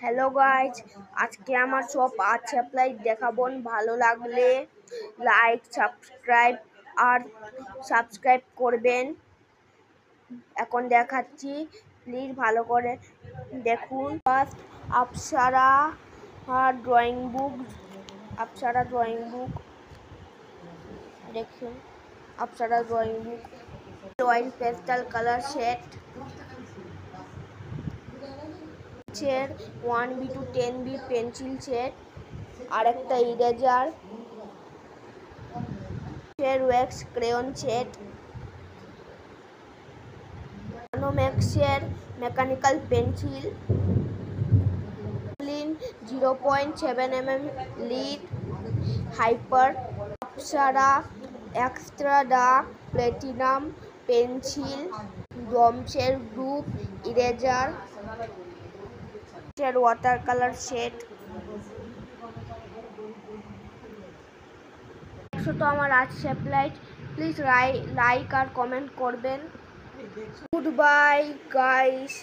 Hello guys, আজকে আমার সব আর্ট সাপ্লাই দেখাবো। ভালো লাগলে লাইক সাবস্ক্রাইব করবেন। এখন দেখাচ্ছি, প্লিজ ভালো করে দেখুন। ফার্স্ট আপসারা ড্রয়িং বুক দেখুন। Apsara drawing book, oil pastel colour set, 1B to 10B pencil set, আর একটা ইরেজার, ওয়্যাক্স ক্রেয়ন সেট, ম্যাক্সের mechanical pencil, 0.7mm lead, hyper, Apsara extra dark platinum pencil, ডমসের group eraser, water colour set. তো আমার art supply, please like আর comment করবেন। Good bye guys.